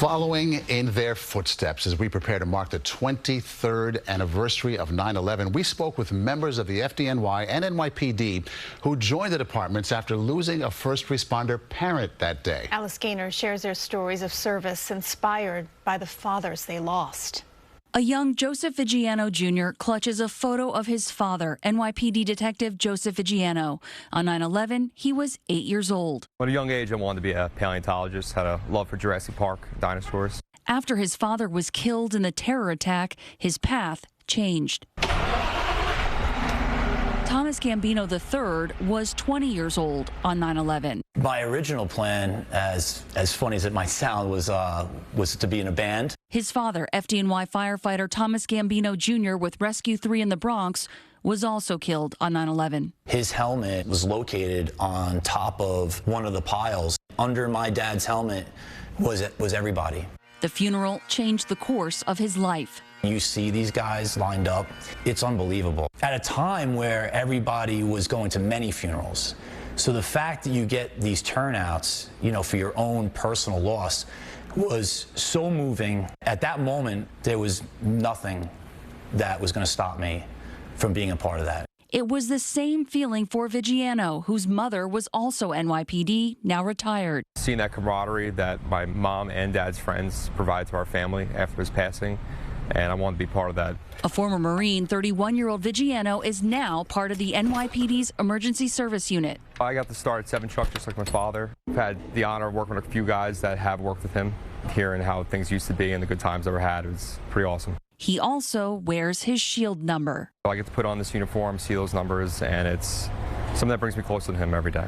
Following in their footsteps as we prepare to mark the 23rd anniversary of 9/11, we spoke with members of the FDNY and NYPD who joined the departments after losing a first responder parent that day. Alice Gaynor shares their stories of service inspired by the fathers they lost. A young Joseph Viggiano Jr. clutches a photo of his father, NYPD Detective Joseph Viggiano. On 9/11, he was 8 years old. At a young age, I wanted to be a paleontologist, had a love for Jurassic Park, dinosaurs. After his father was killed in the terror attack, his path changed. Thomas Gambino III was 20 years old on 9/11. My original plan, as funny as it might sound, was to be in a band. His father, FDNY firefighter Thomas Gambino Jr. with Rescue 3 in the Bronx, was also killed on 9/11. His helmet was located on top of one of the piles. Under my dad's helmet was everybody. The funeral changed the course of his life. You see these guys lined up. It's unbelievable. At a time where everybody was going to many funerals. So the fact that you get these turnouts, for your own personal loss was so moving. At that moment, there was nothing that was going to stop me from being a part of that. It was the same feeling for Viggiano, whose mother was also NYPD, now retired. Seeing that camaraderie that my mom and dad's friends provide to our family after his passing, and I wanted to be part of that. A former Marine, 31-year-old Viggiano is now part of the NYPD's Emergency Service Unit. I got to start at 7 Truck just like my father. I've had the honor of working with a few guys that have worked with him, hearing how things used to be and the good times I've ever had. It was pretty awesome. He also wears his shield number. I get to put on this uniform, see those numbers, and it's something that brings me closer to him every day.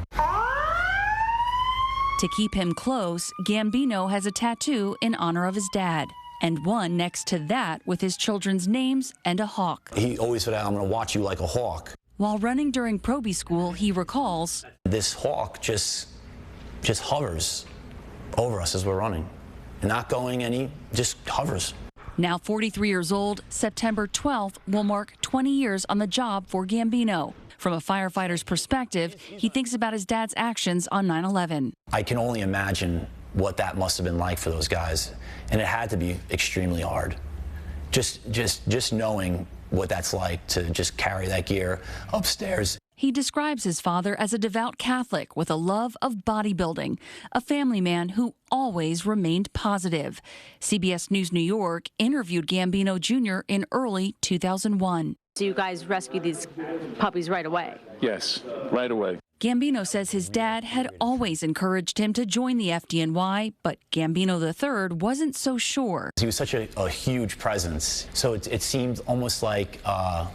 To keep him close, Gambino has a tattoo in honor of his dad, and one next to that with his children's names and a hawk. He always said, "I'm going to watch you like a hawk." While running during Proby School, he recalls, "This hawk just hovers over us as we're running. Not going any, just hovers." Now 43 years old, September 12th will mark 20 years on the job for Gambino. From a firefighter's perspective, he thinks about his dad's actions on 9/11. I can only imagine what that must have been like for those guys, and it had to be extremely hard. Just knowing what that's like to just carry that gear upstairs. He describes his father as a devout Catholic with a love of bodybuilding, a family man who always remained positive. CBS News New York interviewed Gambino Jr. in early 2001. So you guys rescued these puppies right away? Yes, right away. Gambino says his dad had always encouraged him to join the FDNY, but Gambino III wasn't so sure. He was such a huge presence, so it seemed almost like a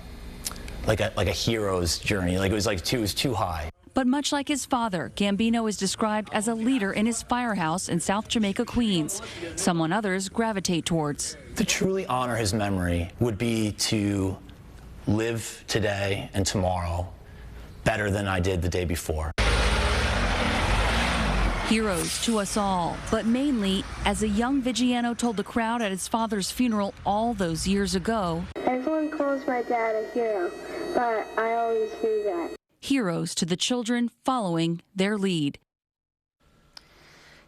hero's journey. Like it was too high. But much like his father, Gambino is described as a leader in his firehouse in South Jamaica, Queens, someone others gravitate towards. To truly honor his memory would be to live today and tomorrow better than I did the day before. Heroes to us all, but mainly, as a young Viggiano told the crowd at his father's funeral all those years ago, "Everyone calls my dad a hero, but I always knew that." Heroes to the children following their lead.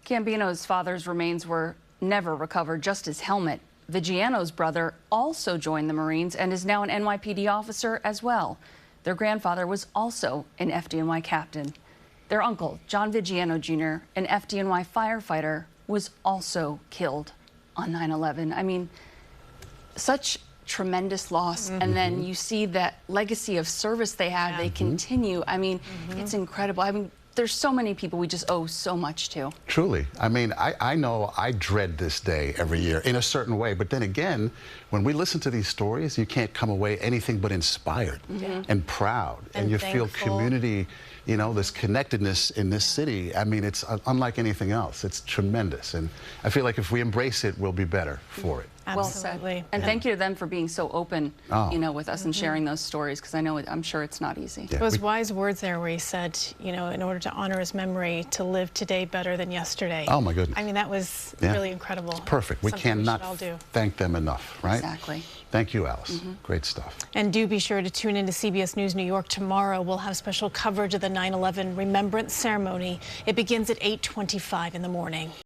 Gambino's father's remains were never recovered, just his helmet. Viggiano's brother also joined the Marines and is now an NYPD officer as well. Their grandfather was also an FDNY captain. Their uncle, John Viggiano Jr., an FDNY firefighter, was also killed on 9/11. I mean, such tremendous loss. And then you see that legacy of service they have. They continue. I mean, it's incredible. I mean, there's so many people we just owe so much to. Truly. I mean, I know I dread this day every year in a certain way, but then again, when we listen to these stories, you can't come away anything but inspired and proud. And you feel community, this connectedness in this city. I mean, it's unlike anything else. It's tremendous. And I feel like if we embrace it, we'll be better for it. Absolutely. Well said. And thank you to them for being so open, with us and sharing those stories, because I'm sure it's not easy. Yeah, those wise words there where he said, in order to honor his memory, to live today better than yesterday. Oh, my goodness. I mean, that was really incredible. It's perfect. We cannot thank them enough, right? Exactly. Thank you, Alice. Great stuff. And do be sure to tune into CBS News New York tomorrow. We'll have special coverage of the 9/11 Remembrance Ceremony. It begins at 8:25 in the morning.